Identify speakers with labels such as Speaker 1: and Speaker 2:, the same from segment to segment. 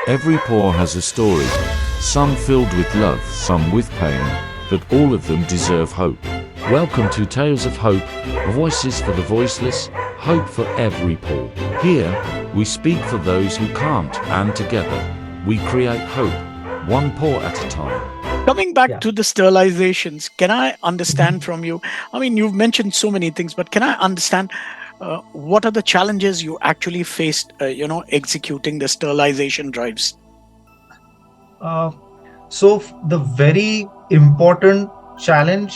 Speaker 1: Every paw has a story, some filled with love, some with pain, but all of them deserve hope. Welcome to Tales of Hope, voices for the voiceless, hope for every paw. Here, we speak for those who can't, and together, we create hope, one paw at a time.
Speaker 2: Coming back
Speaker 3: Yeah.
Speaker 2: to the sterilizations, can I understand from you? I mean, you've mentioned so many things, but can I understand what are the challenges you actually faced, executing the sterilization drives?
Speaker 3: Uh, the very important challenge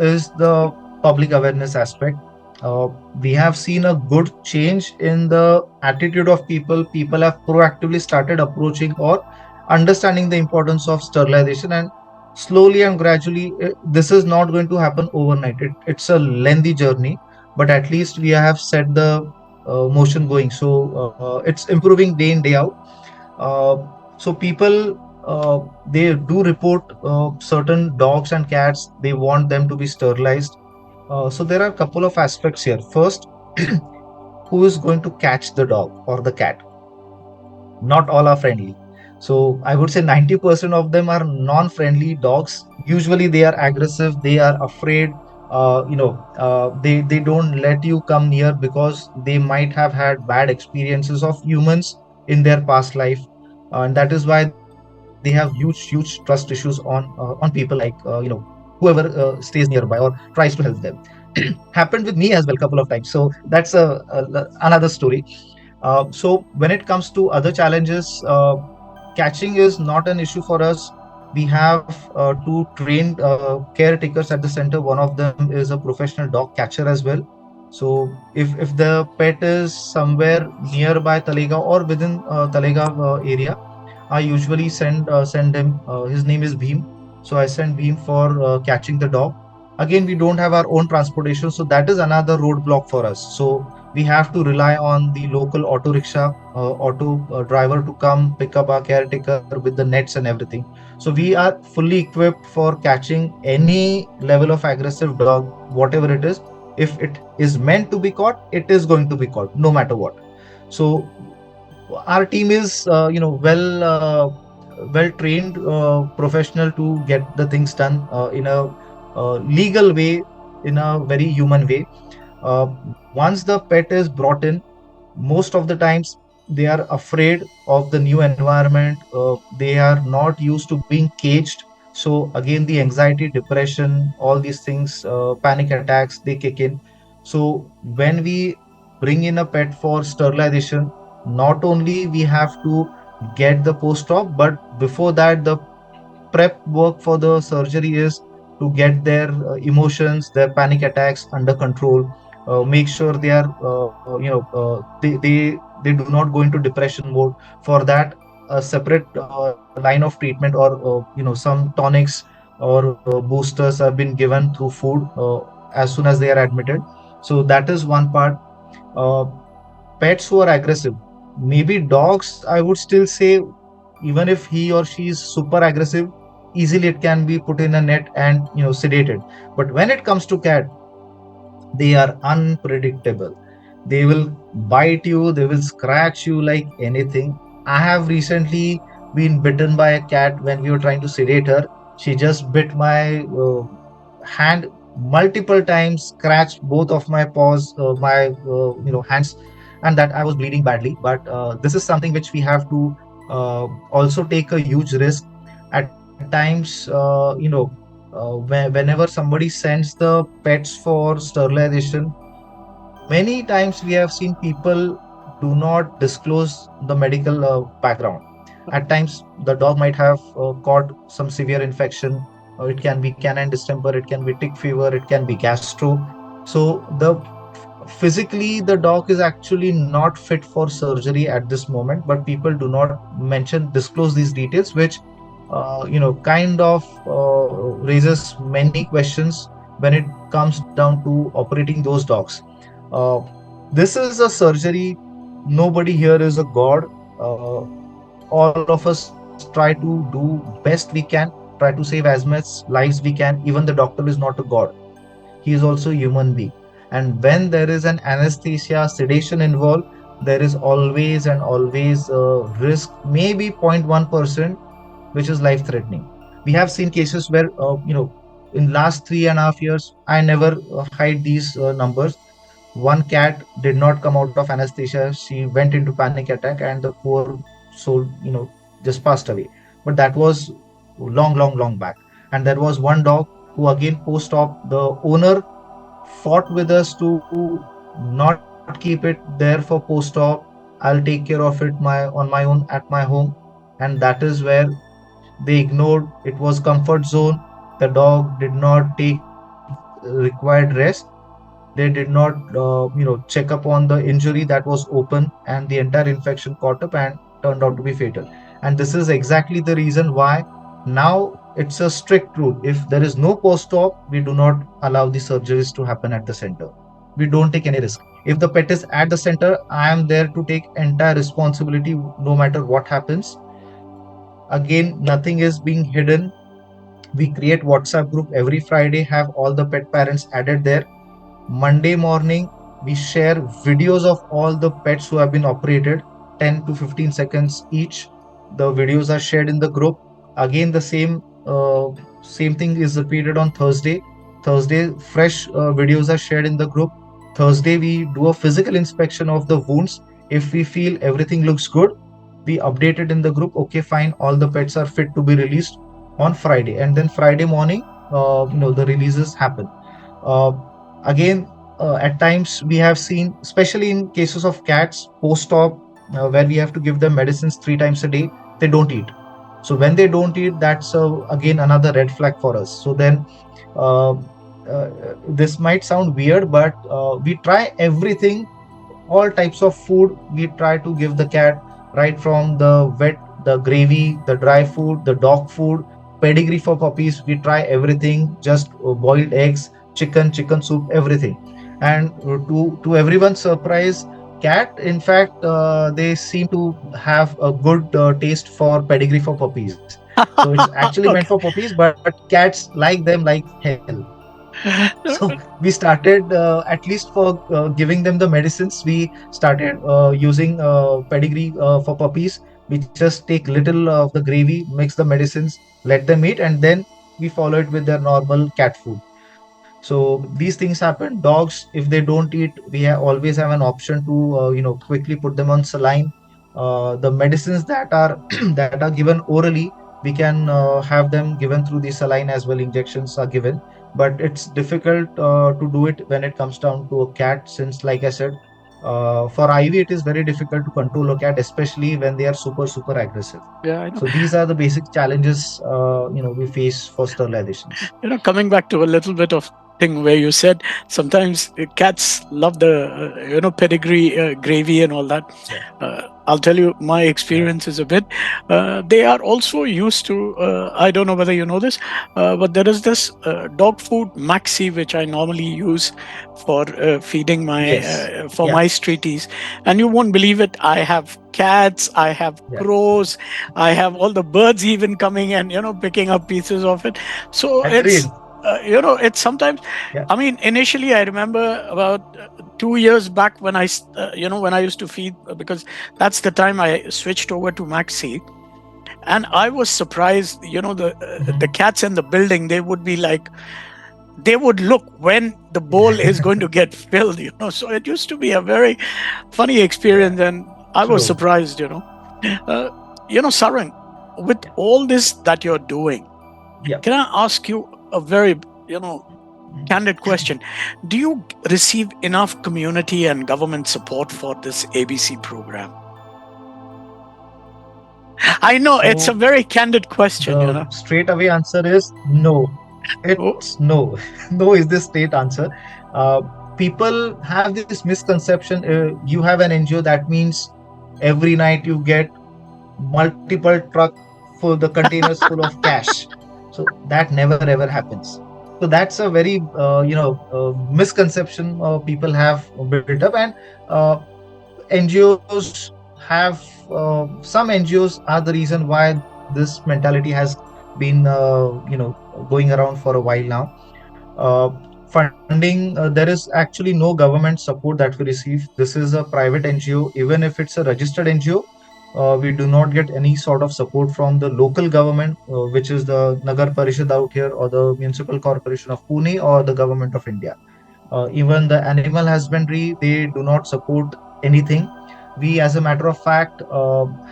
Speaker 3: is the public awareness aspect. Uh, we have seen a good change in the attitude of people. People have proactively started approaching or understanding the importance of sterilization, and slowly and gradually, this is not going to happen overnight. It's a lengthy journey, but at least we have set the motion going. It's improving day in, day out. uh, so people, they do report certain dogs and cats. They want them to be sterilized. So there are a couple of aspects here. First, who is going to catch the dog or the cat? Not all are friendly. So I would say 90% of them are non-friendly dogs. Usually they are aggressive. They are afraid. They don't let you come near because they might have had bad experiences of humans in their past life, and that is why they have huge trust issues on people, like whoever stays nearby or tries to help them. Happened with me as well a couple of times. So that's another story. So when it comes to other challenges, catching is not an issue for us. We have two trained caretakers at the center. One of them is a professional dog catcher as well. So if the pet is somewhere nearby Talegaon or within Talegaon area, I usually send him. His name is Bhim. So I send Bhim for catching the dog. Again, we don't have our own transportation, so that is another roadblock for us. So we have to rely on the local auto rickshaw, auto driver to come pick up our caretaker with the nets and everything. So we are fully equipped for catching any level of aggressive dog, whatever it is. If it is meant to be caught, it is going to be caught, no matter what. So our team is, well trained, professional to get the things done in a legal way, in a very human way. uh, Once the pet is brought in, most of the times they are afraid of the new environment. They are not used to being caged. So again, the anxiety, depression, all these things, panic attacks, they kick in. So when we bring in a pet for sterilization, not only we have to get the post-op, but before that, the prep work for the surgery is to get their emotions, their panic attacks under control. Make sure they are, they do not go into depression mode. For that, a separate line of treatment, or some tonics or boosters have been given through food as soon as they are admitted. So that is one part. Uh, Pets who are aggressive, maybe dogs, I would still say, even if he or she is super aggressive, easily it can be put in a net and sedated. But when it comes to cat, they are unpredictable. They will bite you, they will scratch you like anything. I have recently been bitten by a cat when we were trying to sedate her. She just bit my hand multiple times, scratched both of my paws, my hands, and that I was bleeding badly. But this is something which we have to also take a huge risk. At times, whenever somebody sends the pets for sterilization, many times we have seen people do not disclose the medical background. At times, the dog might have caught some severe infection. It can be canine distemper, it can be tick fever, it can be gastro. So physically, the dog is actually not fit for surgery at this moment, but people do not disclose these details, which kind of raises many questions when it comes down to operating those dogs. uh, this is a surgery. Nobody here is a god. All of us try to do best we can, try to save as much lives we can. Even the doctor is not a god, he is also a human being. And when there is an anesthesia sedation involved, there is always and always risk, maybe 0.1%, which is life threatening. We have seen cases where, in last 3.5 years, I never hide these numbers. One cat did not come out of anesthesia. She went into panic attack, and the poor soul, just passed away. But that was long, long, long back. And there was one dog who, again, post op, the owner fought with us to not keep it there for post op. I'll take care of it on my own at my home. And that is where they ignored. It was comfort zone. The dog did not take required rest. They did not, check up on the injury that was open, and the entire infection caught up and turned out to be fatal. And this is exactly the reason why now it's a strict rule. If there is no post-op, we do not allow the surgeries to happen at the center. We don't take any risk. If the pet is at the center, I am there to take entire responsibility no matter what happens. Again, nothing is being hidden. We create WhatsApp group every Friday, have all the pet parents added there. Monday morning, we share videos of all the pets who have been operated, 10 to 15 seconds each. The videos are shared in the group. Again, the same thing is repeated on Thursday. Thursday, fresh videos are shared in the group. Thursday, we do a physical inspection of the wounds. If we feel everything looks good, we update it in the group. Okay, fine, all the pets are fit to be released on Friday, and then Friday morning, the releases happen. Uh, Again, at times we have seen, especially in cases of cats, post-op, where we have to give them medicines 3 times a day, they don't eat. So when they don't eat, that's again another red flag for us. So then, uh, this might sound weird, but we try everything, all types of food we try to give the cat, right from the wet, the gravy, the dry food, the dog food, pedigree for puppies. We try everything, just boiled eggs, chicken soup, everything. And to everyone's surprise, cat, in fact, they seem to have a good taste for pedigree for puppies. So it's actually meant for
Speaker 2: Okay.
Speaker 3: puppies, but cats like them like hell. So
Speaker 2: No,
Speaker 3: we started, at least for giving them the medicines, we started using pedigree for puppies. We just take little of the gravy, mix the medicines, let them eat, and then we follow it with their normal cat food. So these things happen. Dogs, if they don't eat, we always have an option to quickly put them on saline. The medicines that are that are given orally, we can have them given through the saline as well. Injections are given, but it's difficult to do it when it comes down to a cat, since, like I said, for IV it is very difficult to control a cat, especially when they are super aggressive.
Speaker 2: yeah, I know.
Speaker 3: So these are the basic challenges we face for sterilizations.
Speaker 2: Coming back to a little bit of thing where you said sometimes cats love the pedigree gravy and all that. I'll tell you my
Speaker 3: Yeah.
Speaker 2: experience is a bit. They are also used to. I don't know whether you know this, but there is this dog food maxi which I normally use for feeding my
Speaker 3: Yes.
Speaker 2: for
Speaker 3: Yeah.
Speaker 2: my streeties, and you won't believe it. I have cats, I have
Speaker 3: Yeah.
Speaker 2: crows, I have all the birds even coming and picking up pieces of it. So
Speaker 3: Agreed.
Speaker 2: it's sometimes.
Speaker 3: Yeah.
Speaker 2: I mean, initially, I remember about 2 years back when when I used to feed because that's the time I switched over to Maxi, and I was surprised. The
Speaker 3: Mhm.
Speaker 2: cats in the building, they would be like, they would look when the bowl is going to get filled. So it used to be a very funny
Speaker 3: Yeah.
Speaker 2: experience, and I was
Speaker 3: True.
Speaker 2: surprised. Uh, Sarang, with
Speaker 3: Yeah.
Speaker 2: all this that you're doing,
Speaker 3: Yeah.
Speaker 2: can I ask you a very candid question? Do you receive enough community and government support for this ABC program? I know it's a
Speaker 3: So
Speaker 2: very candid question.
Speaker 3: the straight away answer is no.
Speaker 2: Oh,
Speaker 3: It's no. No is the straight answer. Uh, People have this misconception. You have an NGO, that means every night you get multiple truck full, the containers full of cash. So that never ever happens. So that's a very misconception people have built up. And uh, NGOs have, some NGOs are the reason why this mentality has been going around for a while now. Uh, Funding, there is actually no government support that we receive. This is a private NGO. Even if it's a registered NGO, we do not get any sort of support from the local government, which is the Nagar Parishad out here, or the Municipal Corporation of Pune, or the government of India. Even the animal husbandry, they do not support anything. We, as a matter of fact,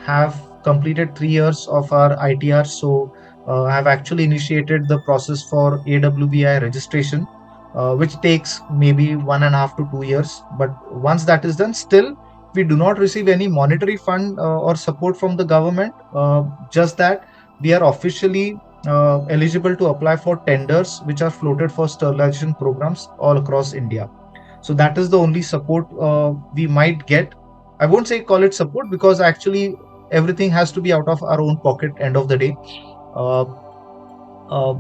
Speaker 3: have completed 3 years of our ITR, so have actually initiated the process for AWBI registration, which takes maybe 1.5 to 2 years. But once that is done, still we do not receive any monetary fund or support from the government. Just that we are officially eligible to apply for tenders which are floated for sterilization programs all across India. So that is the only support we might get. I won't say call it support, because actually everything has to be out of our own pocket end of the day. Uh, uh,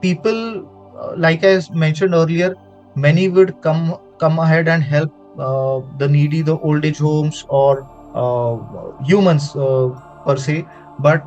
Speaker 3: People, like I mentioned earlier, many would come ahead and help the needy, the old age homes, or uh, humans per se. But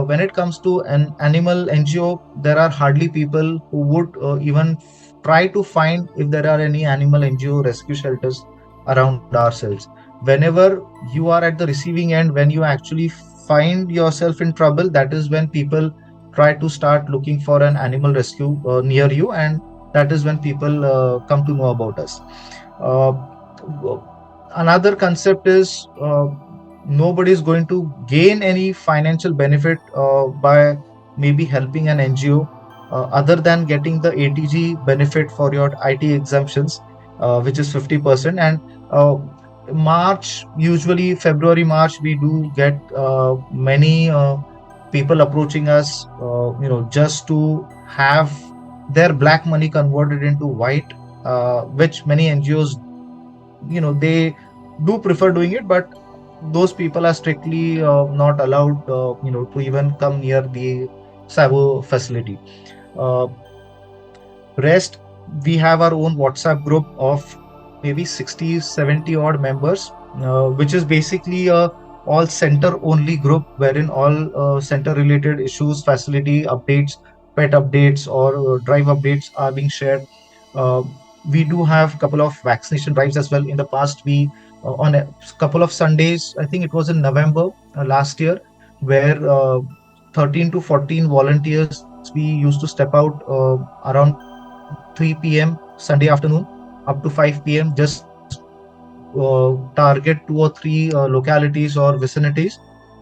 Speaker 3: when it comes to an animal NGO, there are hardly people who would even try to find if there are any animal NGO rescue shelters around ourselves. Whenever you are at the receiving end, when you actually find yourself in trouble, that is when people try to start looking for an animal rescue near you, and that is when people come to know about us. uh, Another concept is, nobody is going to gain any financial benefit by maybe helping an NGO, other than getting the ATG benefit for your IT exemptions, which is 50%. And uh, March, usually February, March, we do get many people approaching us, just to have their black money converted into white, which many NGOs, they do prefer doing it, but those people are strictly not allowed, to even come near the SAWO facility. Uh, Rest, we have our own WhatsApp group of maybe 60, 70 odd members, which is basically a all center only group, wherein all center related issues, facility updates, pet updates, or drive updates are being shared. Uh, we do have a couple of vaccination drives as well. In the past, we on a couple of Sundays, I think it was in November last year, where 13 to 14 volunteers, we used to step out around 3 p.m. Sunday afternoon up to 5 p.m., just target 2 or 3 localities or vicinities,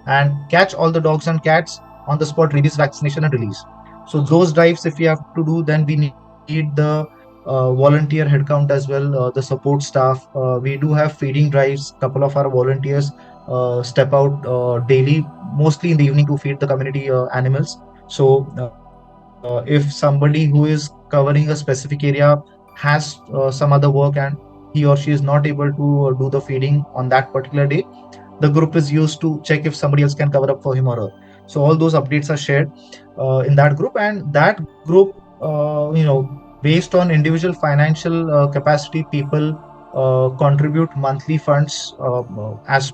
Speaker 3: and catch all the dogs and cats on the spot, rabies vaccination and release. So those drives, if we have to do, then we need the volunteer headcount as well, the support staff. We do have feeding drives. Couple of our volunteers step out daily, mostly in the evening, to feed the community animals. So if somebody who is covering a specific area has some other work, and he or she is not able to do the feeding on that particular day, the group is used to check if somebody else can cover up for him or her. So all those updates are shared in that group, and that group, based on individual financial capacity, people contribute monthly funds, as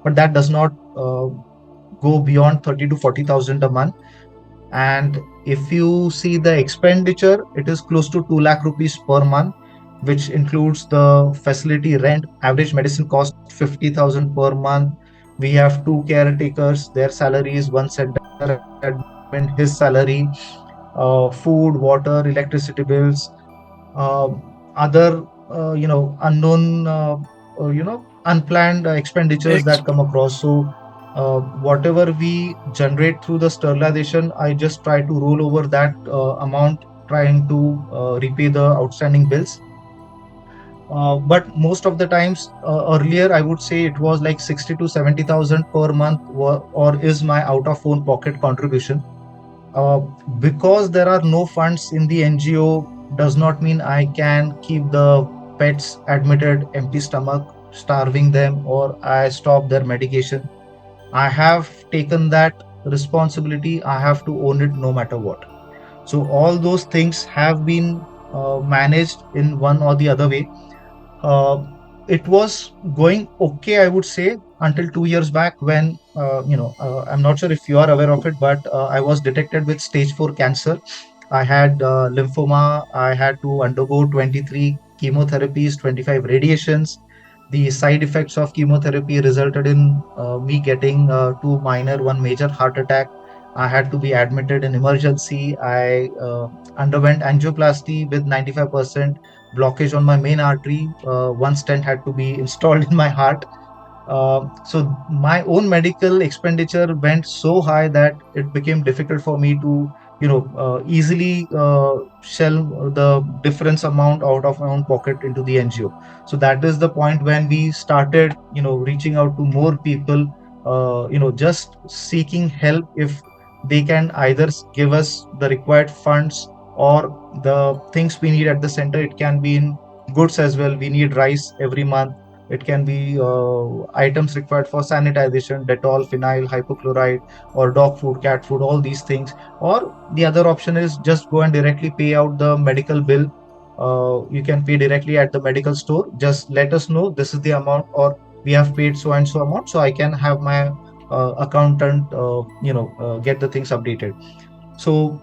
Speaker 3: but that does not go beyond 30 to 40,000 a month. And if you see the expenditure, it is close to 2 lakh rupees per month, which includes the facility rent. Average medicine cost 50,000 per month. We have two caretakers, their salaries, one center admin, his salary, food, water, electricity bills, other, unknown, unplanned expenditures that come across. So whatever we generate through the sterilization, I just try to roll over that amount, trying to repay the outstanding bills. But most of the times, earlier, I would say it was like 60 to 70,000 per month, or is my out of own pocket contribution. uh, because there are no funds in the NGO does not mean I can keep the pets admitted empty stomach, starving them, or I stop their medication. I have taken that responsibility. I have to own it no matter what. So all those things have been managed in one or the other way. uh, it was going okay, I would say, until 2 years back, when I'm not sure if you are aware of it, but I was detected with stage 4 cancer I had lymphoma. I had to undergo 23 chemotherapies, 25 radiations. The side effects of chemotherapy resulted in me getting two minor, one major heart attack. I had to be admitted in emergency. I underwent angioplasty with 95% blockage on my main artery. One stent had to be installed in my heart. So my own medical expenditure went so high that it became difficult for me to, easily shell the difference amount out of my own pocket into the NGO. So that is the point when we started, reaching out to more people, just seeking help if they can either give us the required funds or the things we need at the center. It can be in goods as well. We need rice every month. It can be items required for sanitization, Dettol, phenyl, hypochlorite, or dog food, cat food, all these things. Or the other option is just go and directly pay out the medical bill. You can pay directly at the medical store. Just let us know this is the amount, or we have paid so and so amount, so I can have my accountant, get the things updated. So,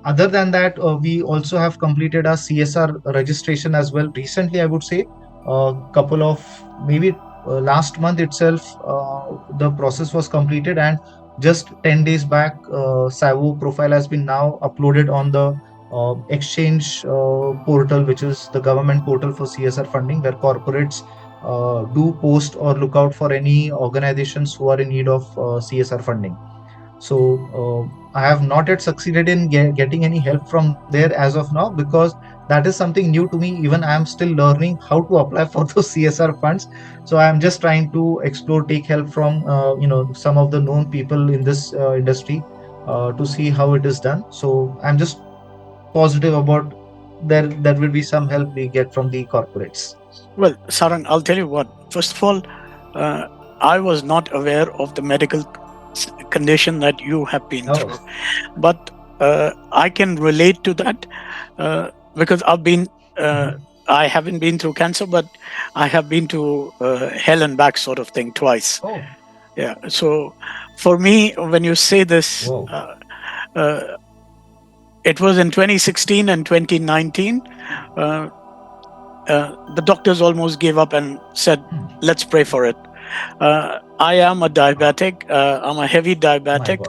Speaker 3: other than that, we also have completed our CSR registration as well. Recently, I would say, a couple of maybe last month itself, the process was completed, and just 10 days back, SAWO profile has been now uploaded on the exchange portal, which is the government portal for CSR funding, where corporates do post or look out for any organizations who are in need of CSR funding. So I have not yet succeeded in getting any help from there as of now, because that is something new to me. Even I am still learning how to apply for those CSR funds. So I am just trying to explore, take help from some of the known people in this industry, to see how it is done. So I'm just positive about there will be some help we get from the corporates.
Speaker 2: Well, Sarang, I'll tell you what. First of all, uh, I was not aware of the medical condition that you have been
Speaker 3: Oh.
Speaker 2: through, but I can relate to that because I've been. Uh,
Speaker 3: Mhm.
Speaker 2: I haven't been through cancer, but I have been to hell and back sort of thing twice.
Speaker 3: Oh.
Speaker 2: Yeah. So for me, when you say this,
Speaker 3: Whoa.
Speaker 2: uh, it was in 2016 and 2019. Uh, the doctors almost gave up and said,
Speaker 3: Hmm.
Speaker 2: let's pray for it. I am a
Speaker 3: Ah,
Speaker 2: diabetic. I'm a heavy
Speaker 3: my
Speaker 2: diabetic.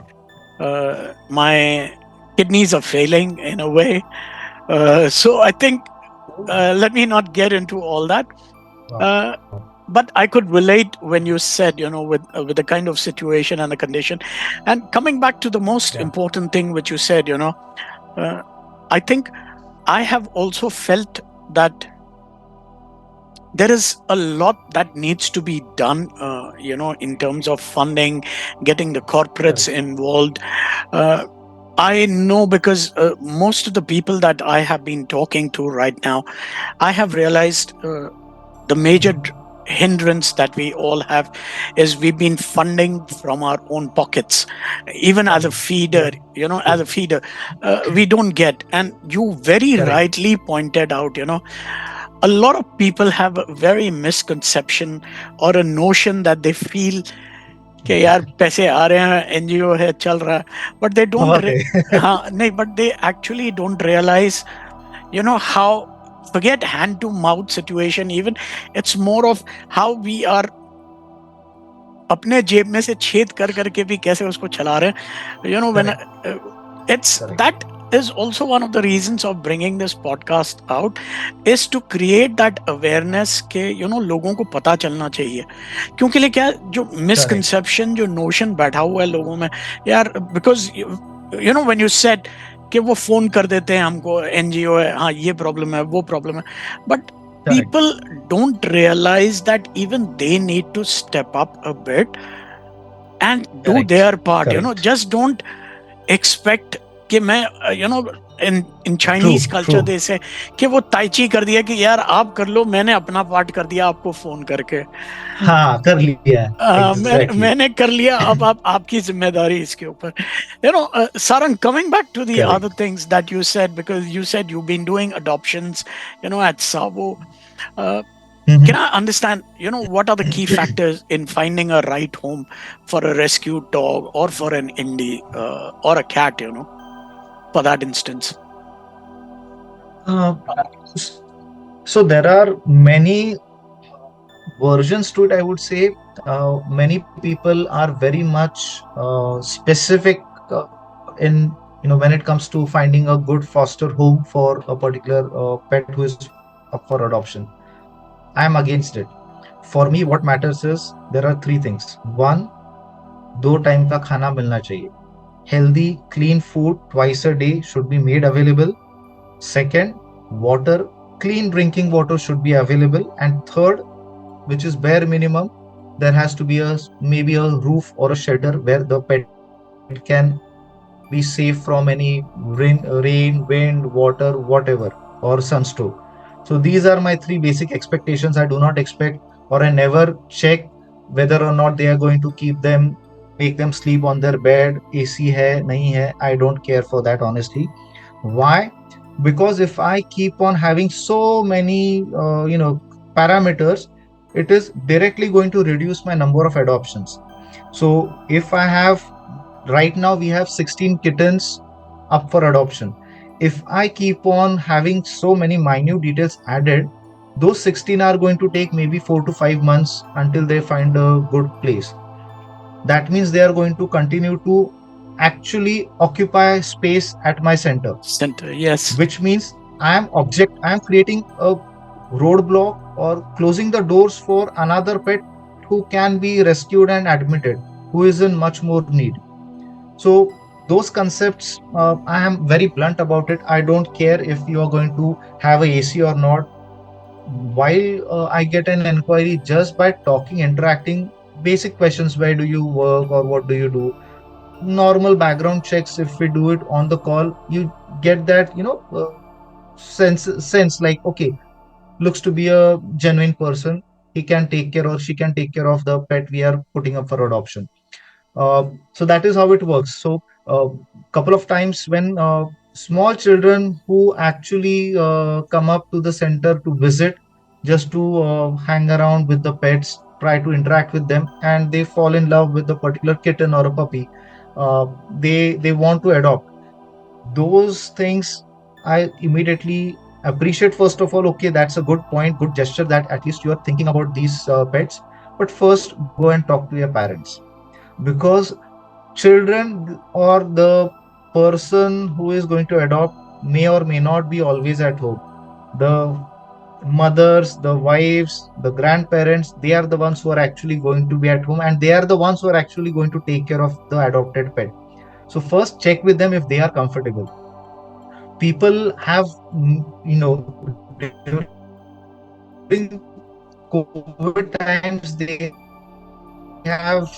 Speaker 3: God.
Speaker 2: My kidneys are failing in a way. So I think,
Speaker 3: Oh.
Speaker 2: let me not get into all that.
Speaker 3: Wow.
Speaker 2: Uh, but I could relate when you said, with the kind of situation and the condition. And coming back to the most
Speaker 3: Yeah.
Speaker 2: important thing which you said, uh, I think I have also felt that there is a lot that needs to be done, in terms of funding, getting the corporates
Speaker 3: Correct.
Speaker 2: involved. Uh, I know because most of the people that I have been talking to right now, I have realized the major
Speaker 3: Mhm.
Speaker 2: hindrance that we all have is we've been funding from our own pockets, even as a feeder.
Speaker 3: Yeah.
Speaker 2: As a
Speaker 3: True.
Speaker 2: feeder, we don't get. And you very
Speaker 3: Correct.
Speaker 2: rightly pointed out, a lot of people have a very misconception or a notion that they feel कि यार पैसे आ रहे हैं, NGO है, चल रहा है, but they don't,
Speaker 3: Okay.
Speaker 2: हाँ नहीं, but they actually don't realize how, forget hand to mouth situation even, it's more of how we are अपने जेब में से छेद कर करके भी कैसे उसको चला रहे हैं, when
Speaker 3: Correct.
Speaker 2: it's
Speaker 3: Correct.
Speaker 2: that is also one of the reasons of bringing this podcast out, is to create that awareness के लोगों को पता चलना चाहिए. क्योंकि लिए क्या, जो
Speaker 3: Correct.
Speaker 2: मिसकंसेप्शन, जो नोशन बैठा हुआ है लोगों में, यार, बिकॉज व्हेन यू सेड कि वो फोन कर देते हैं हमको, एनजीओ है, हाँ ये प्रॉब्लम है, वो प्रॉब्लम है, but
Speaker 3: Correct.
Speaker 2: people don't realize that even they need to step up a bit and do
Speaker 3: Correct.
Speaker 2: their part.
Speaker 3: Correct.
Speaker 2: Just don't expect कि मैं, in Chinese
Speaker 3: True.
Speaker 2: Culture
Speaker 3: True.
Speaker 2: दे से कि वो ताइची कर दिया कि यार आप कर लो, मैंने अपना पार्ट कर दिया आपको फोन करके.
Speaker 3: हाँ, कर लिया. Exactly.
Speaker 2: मैंने कर लिया, अब आप आपकी जिम्मेदारी इसके ऊपर. Sarang, coming back to the other
Speaker 3: Correct.
Speaker 2: things that you said, because you said you've been doing adoptions, at SAWO. uh, can
Speaker 3: Mhm.
Speaker 2: I understand, what are the key factors in finding a right home for a rescued dog or for an indie or a cat? for that instance?
Speaker 3: Uh, so there are many versions to it, I would say. Many people are very much specific in, when it comes to finding a good foster home for a particular pet who is up for adoption. I am against it. For me, what matters is there are three things. One, दो time का खाना मिलना चाहिए. Healthy, clean food twice a day should be made available. Second, water, clean drinking water should be available. And third, which is bare minimum, there has to be a maybe a roof or a shelter where the pet can be safe from any rain, wind, water, whatever, or sunstroke. So these are my three basic expectations. I do not expect, or I never check whether or not they are going to keep them, make them sleep on their bed, AC hai, nahi hai. I don't care for that, honestly. Why? Because if I keep on having so many, parameters, it is directly going to reduce my number of adoptions. So if I have, right now we have 16 kittens up for adoption. If I keep on having so many minute details added, those 16 are going to take maybe 4 to 5 months until they find a good place. That means they are going to continue to actually occupy space at my center,
Speaker 2: Center, yes.
Speaker 3: which means I am creating a roadblock or closing the doors for another pet who can be rescued and admitted, who is in much more need. So those concepts, I am very blunt about it. I don't care if you are going to have a AC or not. While I get an inquiry just by talking, interacting, basic questions: where do you work or what do you do? Normal background checks. If we do it on the call, you get that, sense like, okay, looks to be a genuine person. He can take care, or she can take care of the pet we are putting up for adoption. So that is how it works. So couple of times when small children who actually come up to the center to visit, just to hang around with the pets, try to interact with them, and they fall in love with a particular kitten or a puppy, they want to adopt. Those things I immediately appreciate. First of all, okay, that's a good point, good gesture, that at least you are thinking about these pets. But first, go and talk to your parents, because children or the person who is going to adopt may or may not be always at home. The mothers, the wives, the grandparents, they are the ones who are actually going to be at home, and they are the ones who are actually going to take care of the adopted pet. So first check with them if they are comfortable. People have, during COVID times, they have,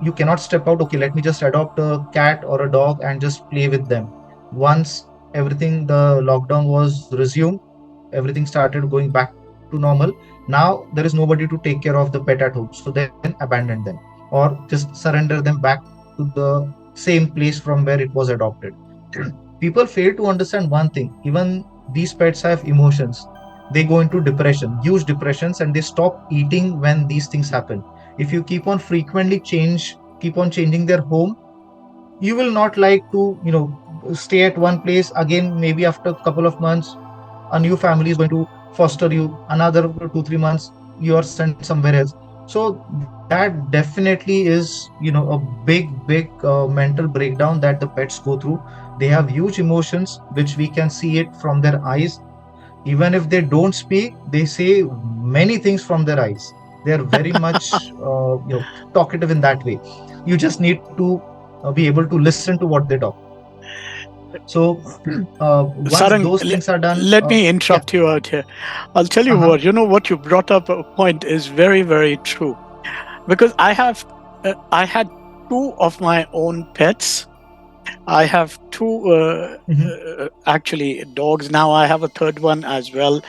Speaker 3: you cannot step out. Okay, let me just adopt a cat or a dog and just play with them. Once everything, the lockdown was resumed, everything started going back to normal. Now there is nobody to take care of the pet at home. So then abandon them, or just surrender them back to the same place from where it was adopted. People fail to understand one thing. Even these pets have emotions. They go into depression, huge depressions, and they stop eating when these things happen. If you keep on frequently keep on changing their home, you will not like to, stay at one place again. Maybe after a couple of months, a new family is going to foster you. Another 2 3 months, you are sent somewhere else. So that definitely is, a big mental breakdown that the pets go through. They have huge emotions, which we can see it from their eyes. Even if they don't speak, they say many things from their eyes. They are very much talkative in that way. You just need to be able to listen to what they talk. So once those
Speaker 2: Sarang,
Speaker 3: things are done,
Speaker 2: let me
Speaker 3: yeah.
Speaker 2: interrupt you out here. I'll tell you
Speaker 3: Uh-huh.
Speaker 2: what, what you brought up a point is very, very true. Because I had two of my own pets. I have two,
Speaker 3: Hmm.
Speaker 2: actually, dogs. Now I have a third one as well,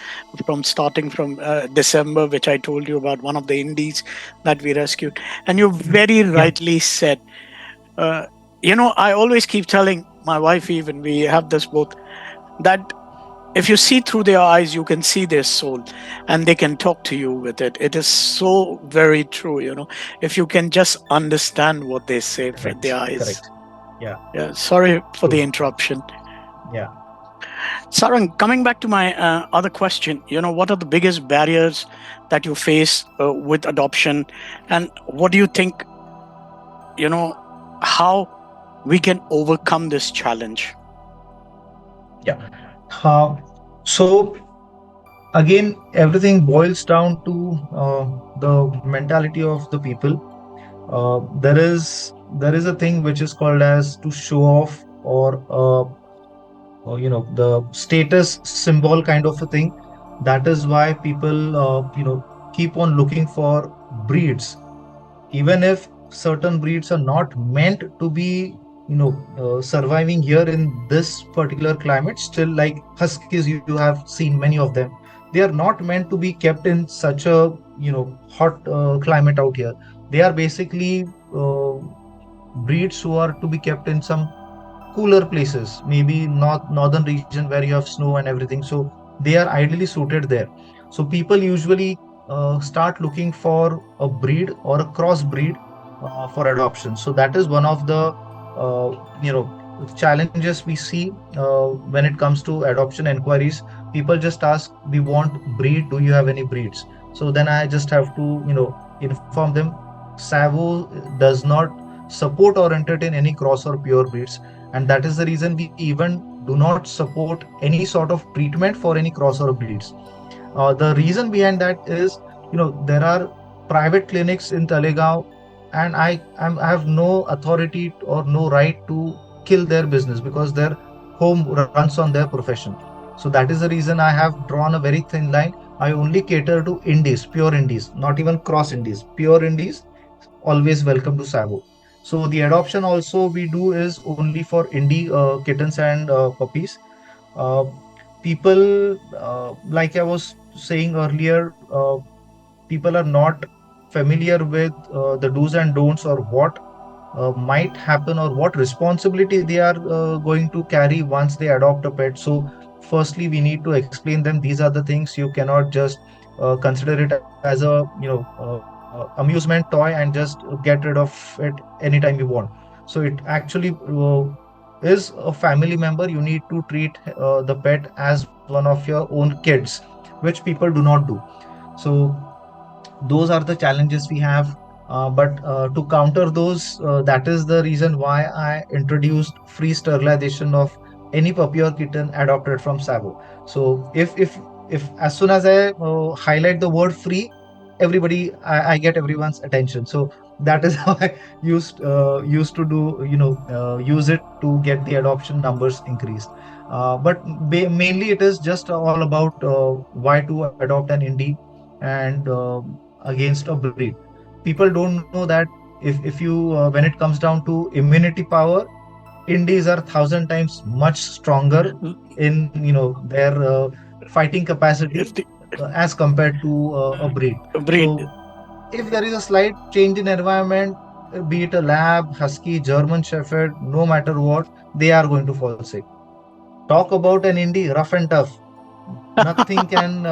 Speaker 2: from starting from December, which I told you about, one of the indies that we rescued. And you very
Speaker 3: Yeah.
Speaker 2: rightly said, uh, I always keep telling my wife, even we have this both, that if you see through their eyes, you can see their soul, and they can talk to you with it. It is so very true. If you can just understand what they say with
Speaker 3: Correct.
Speaker 2: their eyes.
Speaker 3: Correct. Yeah.
Speaker 2: Yeah, sorry for the
Speaker 3: True.
Speaker 2: interruption.
Speaker 3: Yeah.
Speaker 2: Sarang, coming back to my other question, what are the biggest barriers that you face with adoption, and what do you think, you know, how we can overcome this challenge?
Speaker 3: Yeah. Uh, so again, everything boils down to the mentality of the people. There is a thing which is called as to show off, or the status symbol kind of a thing. That is why people keep on looking for breeds, even if certain breeds are not meant to be surviving here in this particular climate. Still, like huskies, you have seen many of them. They are not meant to be kept in such a hot climate out here. They are basically breeds who are to be kept in some cooler places, maybe northern region where you have snow and everything. So they are ideally suited there. So people usually start looking for a breed or a cross breed for adoption. So that is one of the uh, you know challenges we see when it comes to adoption inquiries. People just ask, we want breed, do you have any breeds? So then I just have to inform them, SAWO does not support or entertain any cross or pure breeds, and that is the reason we even do not support any sort of treatment for any cross or breeds. The reason behind that is, there are private clinics in Talegaon, and I have no authority or no right to kill their business because their home runs on their profession. So that is the reason I have drawn a very thin line. I only cater to indies, pure indies, not even cross indies, pure indies. Always welcome to SAWO. So the adoption also we do is only for indie kittens and puppies. Uh, People, like I was saying earlier, people are not familiar with the do's and don'ts, or what might happen, or what responsibility they are going to carry once they adopt a pet. So firstly we need to explain them, these are the things. You cannot just consider it as a amusement toy and just get rid of it anytime you want. So it actually is a family member. You need to treat the pet as one of your own kids, which people do not do. So those are the challenges we have. But to counter those, that is the reason why I introduced free sterilization of any puppy or kitten adopted from SAWO. So if as soon as I highlight the word free, everybody, I get everyone's attention. So that is how I used to do, use it to get the adoption numbers increased. But mainly it is just all about why to adopt an indie and against a breed. People don't know that if you when it comes down to immunity power, indies are 1,000 times much stronger in their fighting capacity
Speaker 2: If the
Speaker 3: as compared to a breed.
Speaker 2: breed,
Speaker 3: So if there is a slight change in environment, be it a lab, husky, German shepherd, no matter what, they are going to fall sick. Talk about an indie, rough and tough, nothing can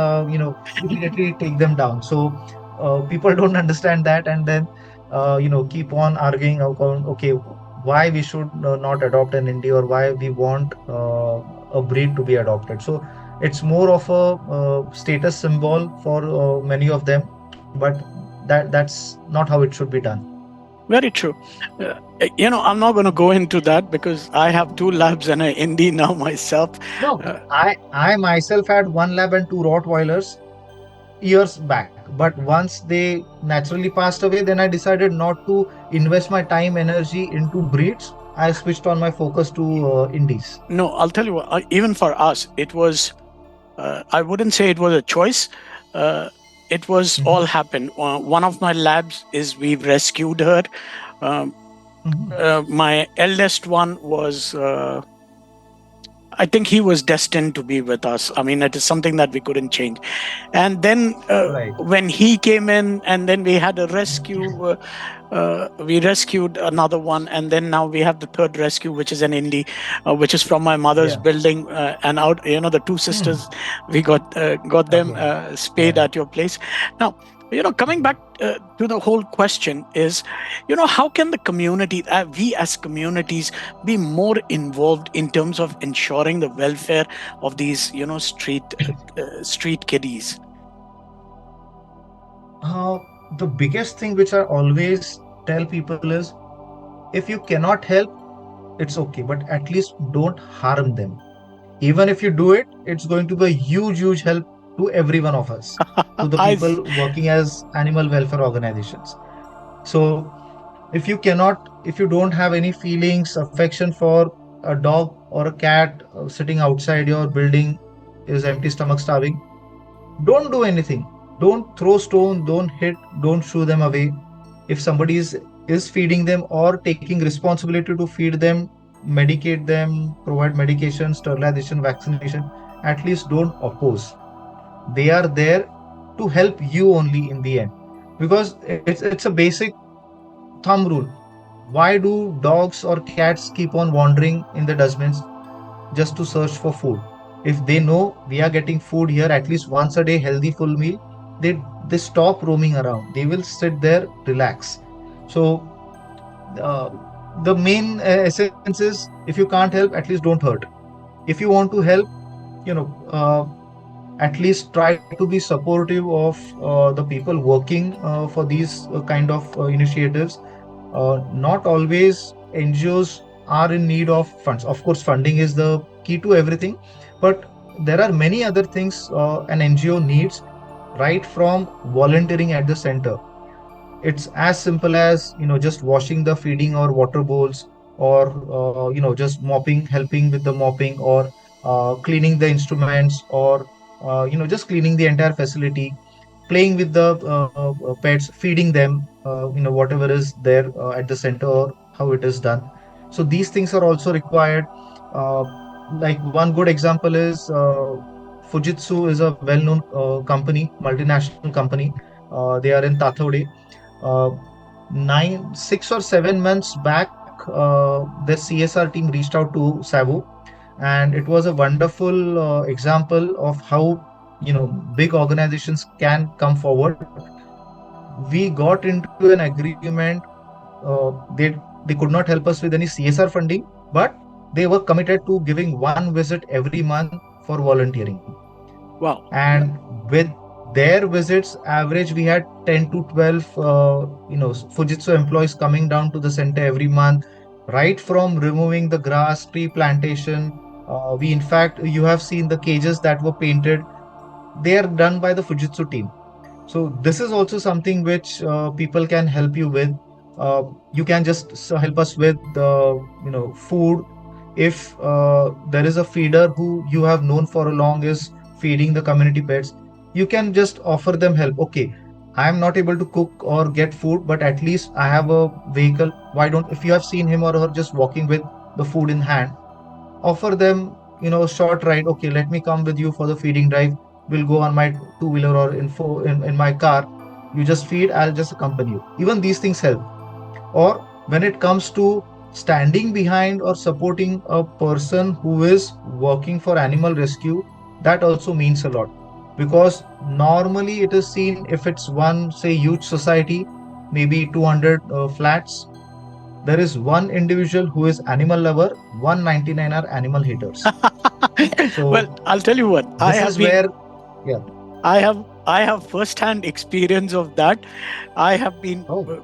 Speaker 3: immediately take them down. So people don't understand that, and then keep on arguing about, okay, why we should not adopt an indie, or why we want a breed to be adopted. So it's more of a status symbol for many of them, but that's not how it should be done.
Speaker 2: very true. I'm not going to go into that because I have two labs and an indie now myself.
Speaker 3: No,
Speaker 2: Uh,
Speaker 3: I myself had one lab and two rottweilers years back. But once they naturally passed away, then I decided not to invest my time, energy into breeds. I switched on my focus to indies.
Speaker 2: no, I'll tell you what. Even for us, it was. I wouldn't say it was a choice. Uh, it was
Speaker 3: Mhm,
Speaker 2: all happened. One of my labs is we've rescued her. Um,
Speaker 3: mhm.
Speaker 2: my eldest one was. I think he was destined to be with us. I mean, it is something that we couldn't change. And then
Speaker 3: Right.
Speaker 2: when he came in, and then we had a rescue. We rescued another one, and then now we have the third rescue, which is an indie, which is from my mother's
Speaker 3: Yeah.
Speaker 2: building. And out, the two
Speaker 3: Hmm.
Speaker 2: sisters, we got them
Speaker 3: Okay.
Speaker 2: spayed
Speaker 3: Yeah.
Speaker 2: at your place. Now, Coming back to the whole question is, how can the community, we as communities, be more involved in terms of ensuring the welfare of these, street kiddies?
Speaker 3: Uh, the biggest thing which I always tell people is, if you cannot help, it's okay, but at least don't harm them. Even if you do it, it's going to be a huge, huge help to every one of us, to the
Speaker 2: I
Speaker 3: people working as animal welfare organizations. So, if you don't have any feelings, affection for a dog or a cat sitting outside your building, is empty stomach starving, don't do anything. Don't throw stone, don't hit, don't shoo them away. If somebody is feeding them or taking responsibility to feed them, medicate them, provide medication, sterilization, vaccination, at least don't oppose. They are there to help you only in the end. Because it's a basic thumb rule. Why do dogs or cats keep on wandering in the dustbins just to search for food? If they know we are getting food here at least once a day, healthy full meal, they stop roaming around. They will sit there, relax. So uh, the main essence is, if you can't help, at least don't hurt. If you want to help, you know, at least try to be supportive of the people working for these kind of initiatives. Not always NGOs are in need of funds. Of course, funding is the key to everything, but there are many other things an NGO needs, right from volunteering at the center. It's as simple as, just washing the feeding or water bowls, or just mopping, helping with the mopping, or cleaning the instruments, or just cleaning the entire facility, playing with the pets, feeding them, whatever is there at the center, or how it is done. So these things are also required. uh, like one good example is, Fujitsu is a well-known company, multinational company. They are in Tathode. uh, 6 or 7 months back, the CSR team reached out to SAWO, and it was a wonderful example of how, big organizations can come forward. We got into an agreement. They could not help us with any CSR funding, but they were committed to giving one visit every month for volunteering.
Speaker 2: Wow.
Speaker 3: And with their visits average, we had 10 to 12 Fujitsu employees coming down to the center every month, right from removing the grass, tree plantation. We in fact, you have seen the cages that were painted, they are done by the Fujitsu team. So this is also something which people can help you with. You can just help us with food. If there is a feeder who you have known for a long is feeding the community pets, you can just offer them help. Okay, I am not able to cook or get food, but at least I have a vehicle. Why don't, if you have seen him or her just walking with the food in hand, offer them, a short ride. Okay, let me come with you for the feeding drive. We'll go on my two-wheeler or in my car. You just feed, I'll just accompany you. Even these things help. Or when it comes to standing behind or supporting a person who is working for animal rescue, that also means a lot. Because normally it is seen, if it's one, say, huge society, maybe 200 flats, there is one individual who is animal lover, 199 are animal haters.
Speaker 2: Well,
Speaker 3: So
Speaker 2: I'll tell you what.
Speaker 3: this is where, yeah.
Speaker 2: I have first-hand experience of that. I have been
Speaker 3: Oh.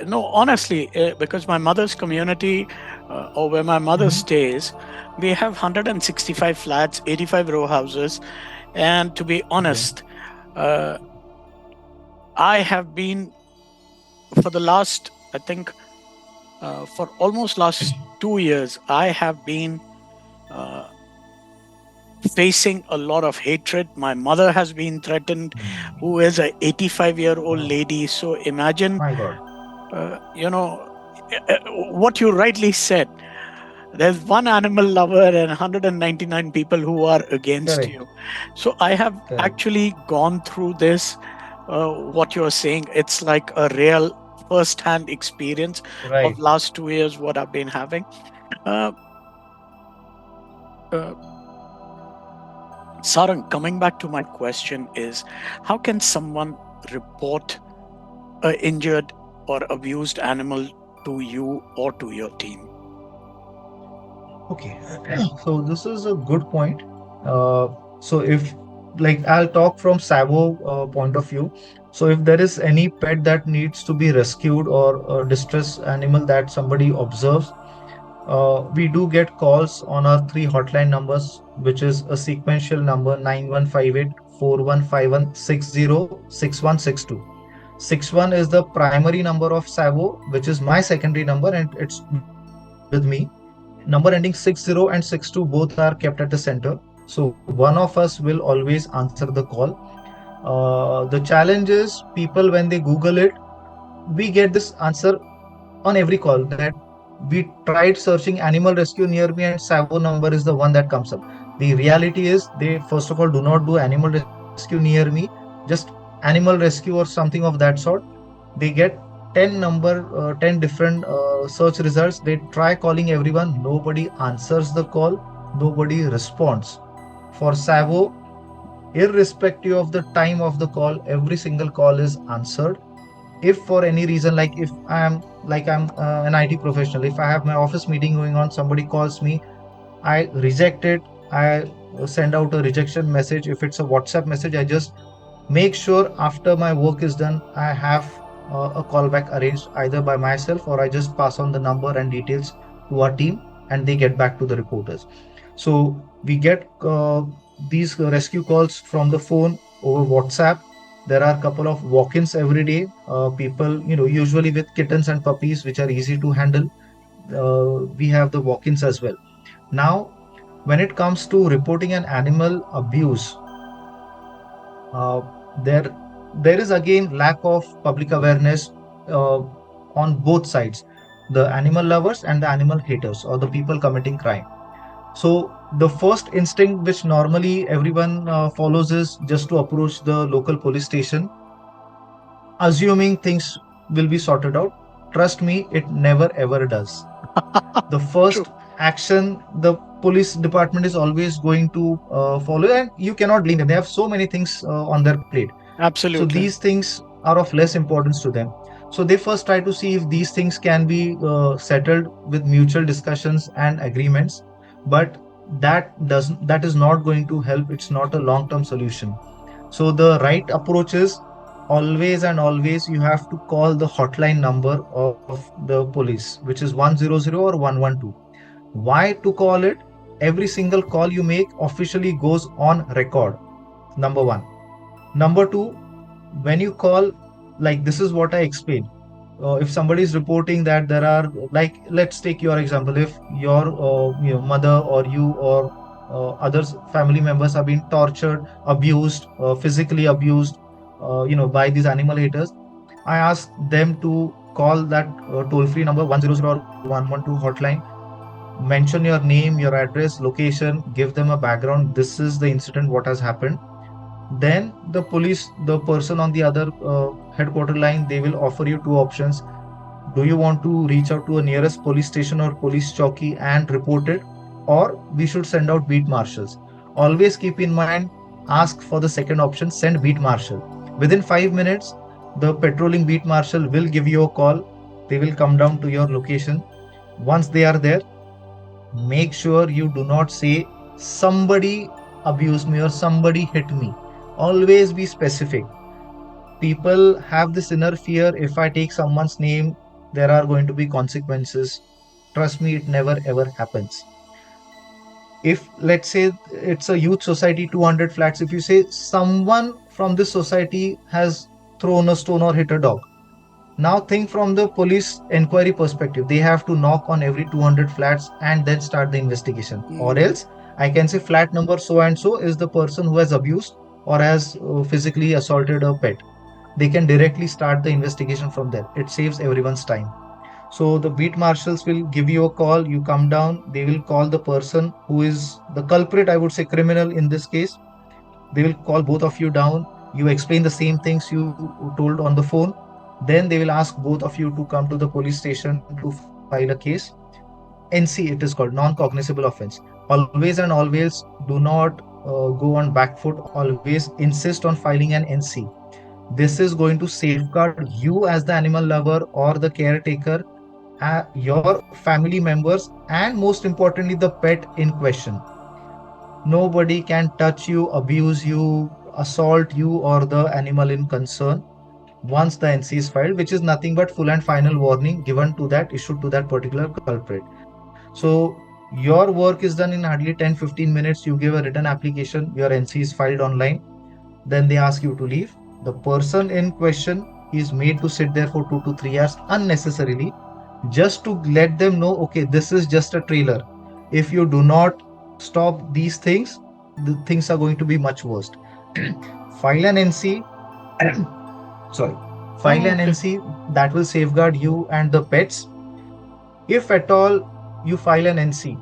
Speaker 2: no, honestly, because my mother's community, or where my mother
Speaker 3: Mhm.
Speaker 2: stays, we have 165 flats, 85 row houses, and to be
Speaker 3: Okay.
Speaker 2: honest, uh, I have been for the last, I think, for almost last 2 years, I have been uh, facing a lot of hatred. My mother has been threatened,
Speaker 3: Hmm.
Speaker 2: who is a 85-year-old
Speaker 3: Oh
Speaker 2: lady. So imagine,
Speaker 3: my God.
Speaker 2: uh, you know, what you rightly said. There's one animal lover and 199 people who are against
Speaker 3: Correct.
Speaker 2: you. So I have
Speaker 3: Correct.
Speaker 2: actually gone through this. What you're saying, it's like a real first-hand experience of
Speaker 3: Right.
Speaker 2: last 2 years. What I've been having. Uh, uh, Sarang, coming back to my question is, how can someone report a injured or abused animal to you or to your team?
Speaker 3: Okay, so this is a good point. Uh, so if like I'll talk from SAWO point of view. So if there is any pet that needs to be rescued or a distress animal that somebody observes, we do get calls on our three hotline numbers, which is a sequential number 9158 4151 60 6162. 61 is the primary number of SAVO, which is my secondary number, and it's with me. Number ending 60 and 62 both are kept at the center. So one of us will always answer the call. The challenge is people, when they Google it, we get this answer on every call that we tried searching animal rescue near me and SAVO number is the one that comes up. The reality is they first of all do not do animal rescue near me, just animal rescue or something of that sort. They get 10 different search results. They try calling everyone, nobody answers the call, nobody responds. For SAVO, irrespective of the time of the call, every single call is answered. If for any reason, like if I'm an IT professional, if I have my office meeting going on, somebody calls me, I reject it. I send out a rejection message. If it's a WhatsApp message, I just make sure after my work is done, I have a callback arranged either by myself or I just pass on the number and details to our team and they get back to the reporters. So we get these rescue calls from the phone over WhatsApp. There are a couple of walk-ins every day. People, usually with kittens and puppies, which are easy to handle. We have the walk-ins as well. Now, when it comes to reporting an animal abuse, there there is again lack of public awareness on both sides, the animal lovers and the animal haters or the people committing crime. So the first instinct which normally everyone follows is just to approach the local police station, assuming things will be sorted out. Trust me, it never ever does. The
Speaker 2: True.
Speaker 3: first action the police department is always going to follow, and you cannot blame them. They have so many things on their plate. So
Speaker 2: Absolutely.
Speaker 3: these things are of less importance to them. So they first try to see if these things can be settled with mutual discussions and agreements. But that is not going to help. It's not a long term solution. So the right approach is always and always you have to call the hotline number of the police, which is 100 or 112. Why to call it? Every single call you make officially goes on record. Number one. Number two, when you call, like this is what I explained. If somebody is reporting that there are, like, let's take your example. If your mother or you or others family members are being tortured, abused, physically abused, by these animal haters, I ask them to call that toll-free number 100 or 112 hotline. Mention your name, your address, location, give them a background. This is the incident, what has happened. Then the police, the person on the other headquarter line, they will offer you two options. Do you want to reach out to a nearest police station or police chowki and report it, or we should send out beat marshals? Always keep in mind, ask for the second option, send beat marshal. Within 5 minutes, the patrolling beat marshal will give you a call. They will come down to your location. Once they are there, make sure you do not say somebody abused me or somebody hit me. Always be specific. People have this inner fear, if I take someone's name, there are going to be consequences. Trust me, it never ever happens. If let's say it's a youth society, 200 flats, if you say someone from this society has thrown a stone or hit a dog, now think from the police inquiry perspective. They have to knock on every 200 flats and then start the investigation. Or
Speaker 2: Mm,
Speaker 3: else I can say flat number so and so is the person who has abused or has physically assaulted a pet. They can directly start the investigation from there. It saves everyone's time. So the beat marshals will give you a call, you come down, they will call the person who is the culprit, I would say criminal in this case. They will call both of you down. You explain the same things you told on the phone. Then they will ask both of you to come to the police station to file a case. NC, it is called, non-cognizable offense. Always and always do not go on back foot. Always insist on filing an NC. This is going to safeguard you as the animal lover or the caretaker, your family members, and most importantly, the pet in question. Nobody can touch you, abuse you, assault you, or the animal in concern once the NC is filed, which is nothing but full and final warning given to that, issued to that particular culprit. So your work is done in hardly 10-15 minutes. You give a written application, your NC is filed online, then they ask you to leave. The person in question is made to sit there for 2 to 3 hours unnecessarily, just to let them know, okay, this is just a trailer. If you do not stop these things, the things are going to be much worse. File an NC, sorry, file
Speaker 2: Oh,
Speaker 3: an
Speaker 2: okay.
Speaker 3: NC that will safeguard you and the pets. If at all you file an NC,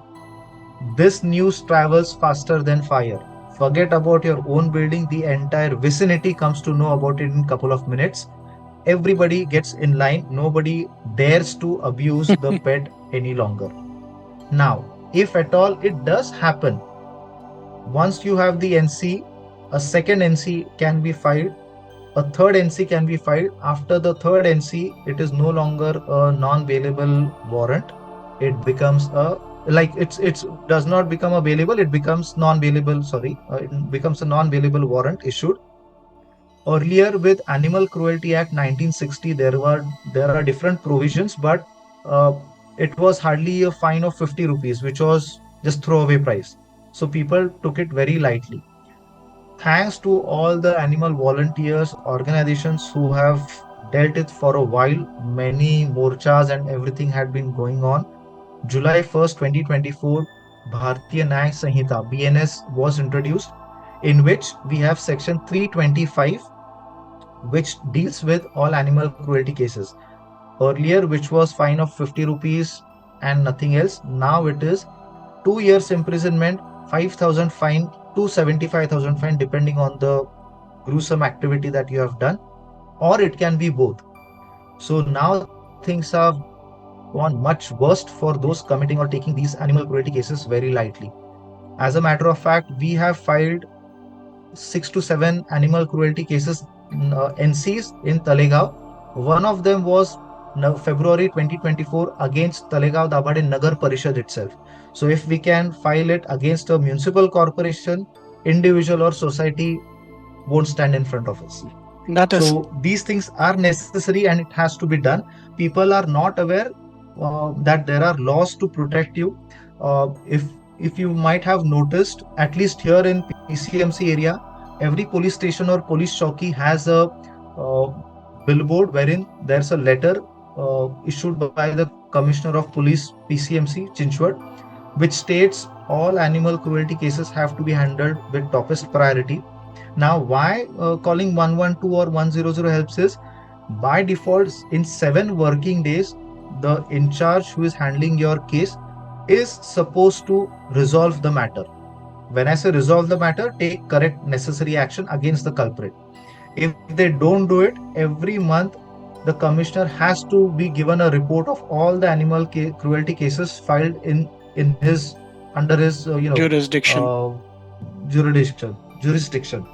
Speaker 3: this news travels faster than fire. Forget about your own building, the entire vicinity comes to know about it in a couple of minutes. Everybody gets in line, nobody dares to abuse the pet any longer. Now, if at all it does happen, once you have the NC, a second NC can be filed, a third NC can be filed. After the third NC, it is no longer a non-bailable warrant. It becomes a, like, it's does not become a bailable. It becomes non-bailable. Sorry, it becomes a non-bailable warrant issued. Earlier, with Animal Cruelty Act 1960, there are different provisions, but uh, it was hardly a fine of 50 rupees, which was just throwaway price. So people took it very lightly. Thanks to all the animal volunteers, organizations who have dealt it for a while, many morchas and everything had been going on. July 1st, 2024, Bharatiya Nyaya Sanhita (BNS) was introduced, in which we have section 325, which deals with all animal cruelty cases. Earlier, which was fine of 50 rupees and nothing else, now it is 2 years imprisonment, 5,000 fine to 75,000 fine, depending on the gruesome activity that you have done, or it can be both. So now things have gone much worse for those committing or taking these animal cruelty cases very lightly. As a matter of fact, we have filed 6 to 7 animal cruelty cases, NCs in Talegaon. One of them was February 2024 against Talegaon Dabade Nagar Parishad itself. So if we can file it against a municipal corporation, individual or society won't stand in front of us.
Speaker 2: That is
Speaker 3: So these things are necessary and it has to be done. People are not aware that there are laws to protect you. If you might have noticed, at least here in PCMC area, every police station or police chowki has a billboard wherein there's a letter issued by the Commissioner of Police PCMC Chinchwad, which states all animal cruelty cases have to be handled with topest priority. Now, why calling 112 or 100 helps is, by default, in 7 working days, the in charge who is handling your case is supposed to resolve the matter. When I say resolve the matter, take correct necessary action against the culprit. If they don't do it, every month the commissioner has to be given a report of all the animal cruelty cases filed in his under his
Speaker 2: jurisdiction.
Speaker 3: jurisdiction.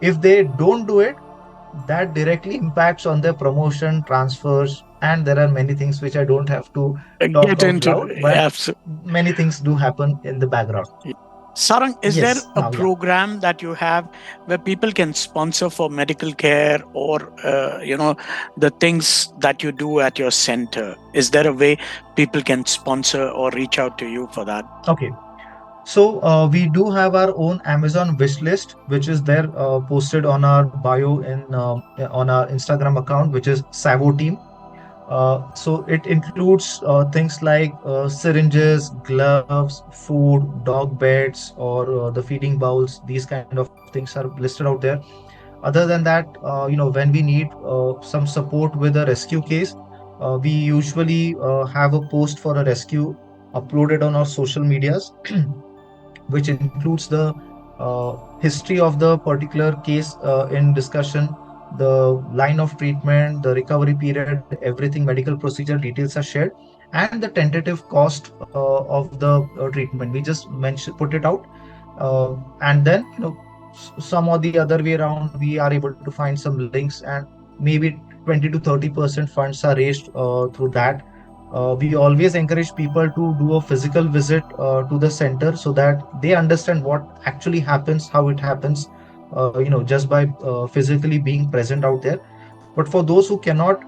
Speaker 3: If they don't do it, that directly impacts on their promotion, transfers, and there are many things which I don't have to talk
Speaker 2: Get
Speaker 3: out
Speaker 2: into
Speaker 3: loud, but
Speaker 2: absolutely.
Speaker 3: many things do happen in the background.
Speaker 2: Sarang, is there
Speaker 3: Yes,
Speaker 2: a
Speaker 3: now, yeah.
Speaker 2: program that you have where people can sponsor for medical care or, the things that you do at your center? Is there a way people can sponsor or reach out to you for that?
Speaker 3: Okay. So we do have our own Amazon wish list, which is there posted on our bio on our Instagram account, which is SAWO team. So it includes things like syringes, gloves, food, dog beds, or the feeding bowls. These kind of things are listed out there. Other than that, when we need some support with a rescue case, we usually have a post for a rescue uploaded on our social medias, which includes the history of the particular case in discussion, the line of treatment, the recovery period, everything, medical procedure details are shared, and the tentative cost of the treatment. We just mention put it out, and then some or the other way around, we are able to find some links, and maybe 20 to 30% funds are raised through that. We always encourage people to do a physical visit to the center so that they understand what actually happens, how it happens, just by physically being present out there. But for those who cannot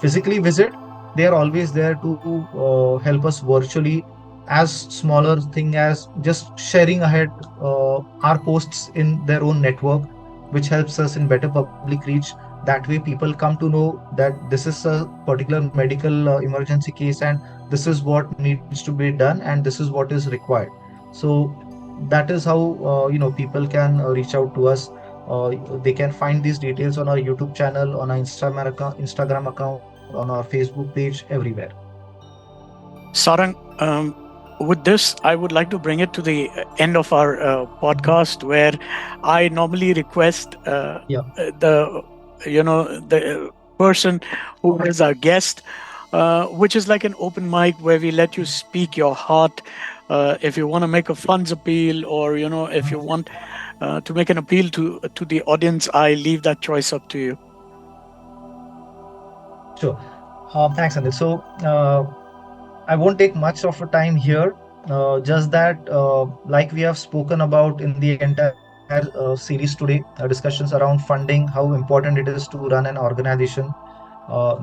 Speaker 3: physically visit, they are always there to help us virtually, as smaller thing as just sharing ahead our posts in their own network, which helps us in better public reach. That way people come to know that this is a particular medical emergency case, and this is what needs to be done, and this is what is required. So that is how people can reach out to us. They can find these details on our YouTube channel, on our Instagram account, on our Facebook page, everywhere.
Speaker 2: Sarang, with this, I would like to bring it to the end of our podcast, where I normally request
Speaker 3: Yeah,
Speaker 2: the the person who is our guest, which is like an open mic where we let you speak your heart. If you want to make a funds appeal, or if you want to make an appeal to the audience, I leave that choice up to you.
Speaker 3: sure. Thanks, Anil. So I won't take much of a time here. Just that, like we have spoken about in the entire series today, discussions around funding, how important it is to run an organization.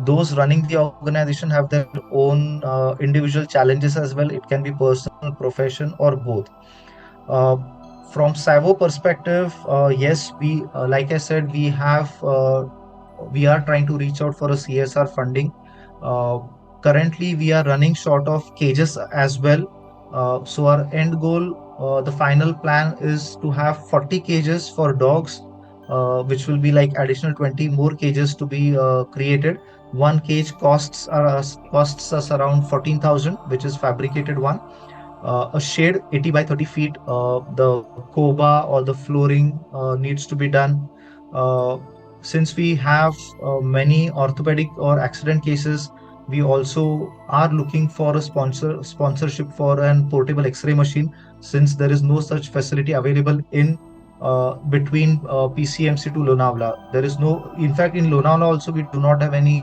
Speaker 3: Those running the organization have their own individual challenges as well. It can be personal, profession, or both. Uh, from SAWO perspective, yes, like I said, we are trying to reach out for a CSR funding. Uh, Currently, we are running short of cages as well. So our end goal, the final plan is to have 40 cages for dogs, which will be like additional 20 more cages to be created. One cage costs us around 14,000, which is fabricated one. A shade 80 by 30 feet, the coba or the flooring needs to be done. uh, since we have many orthopedic or accident cases, we also are looking for a sponsorship for an portable x-ray machine, since there is no such facility available in between PCMC to Lonavala. There is no, in fact, in Lonavala also we do not have any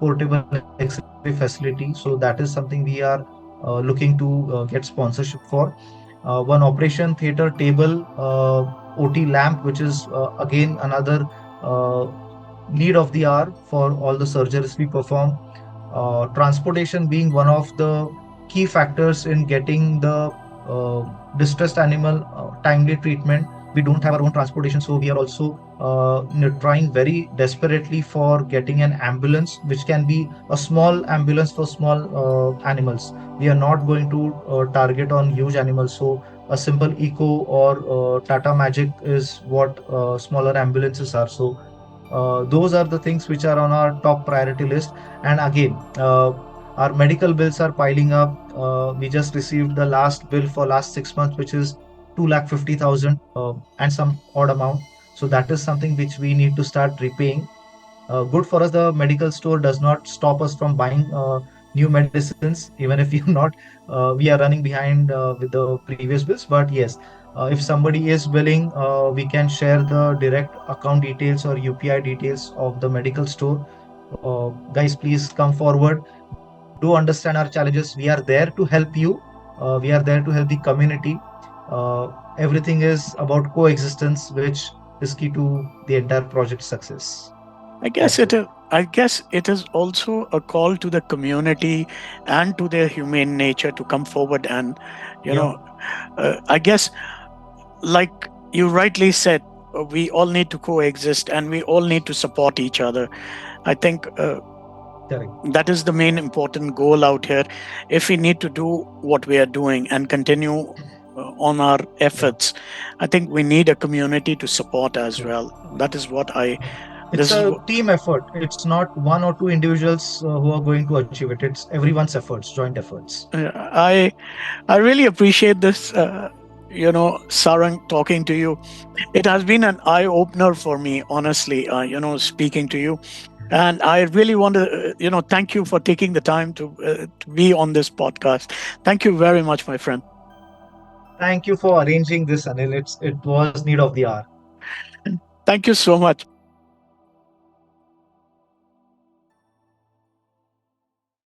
Speaker 3: portable x-ray facility. So that is something we are looking to get sponsorship for. One operation theater table, OT lamp, which is again another uh, need of the hour for all the surgeries we perform. Transportation being one of the key factors in getting the uh, distressed animal timely treatment. We don't have our own transportation, so we are also trying very desperately for getting an ambulance, which can be a small ambulance for small animals. We are not going to target on huge animals, so a simple eco or Tata Magic is what smaller ambulances are. So those are the things which are on our top priority list. And again, our medical bills are piling up. We just received the last bill for last 6 months, which is 2,50,000 and some odd amount. So that is something which we need to start repaying. Good for us, the medical store does not stop us from buying new medicines, even if we are running behind with the previous bills. But yes, if somebody is willing, we can share the direct account details or UPI details of the medical store. Guys, please come forward. Do understand our challenges. We are there to help you. We are there to help the community. Everything is about coexistence, which is key to the entire project success.
Speaker 2: I guess
Speaker 3: That's
Speaker 2: it
Speaker 3: it.
Speaker 2: is. I guess it is also a call to the community and to their humane nature to come forward and, you
Speaker 3: Yeah,
Speaker 2: know, I guess, like you rightly said, we all need to coexist and we all need to support each other. I think
Speaker 3: correct.
Speaker 2: that is the main important goal out here. If we need to do what we are doing and continue on our
Speaker 3: Yeah,
Speaker 2: efforts, I think we need a community to support as
Speaker 3: yeah.
Speaker 2: well. That is what I.
Speaker 3: It's
Speaker 2: This is
Speaker 3: a
Speaker 2: what
Speaker 3: team effort. It's not one or two individuals who are going to achieve it. It's everyone's efforts, joint efforts.
Speaker 2: I. I really appreciate this. Sarang, talking to you. It has been an eye opener for me, honestly. Speaking to you, and I really want to, thank you for taking the time to be on this podcast. Thank you very much, my friend.
Speaker 3: Thank you for arranging this, Anil. It was need of the hour.
Speaker 2: Thank you so much.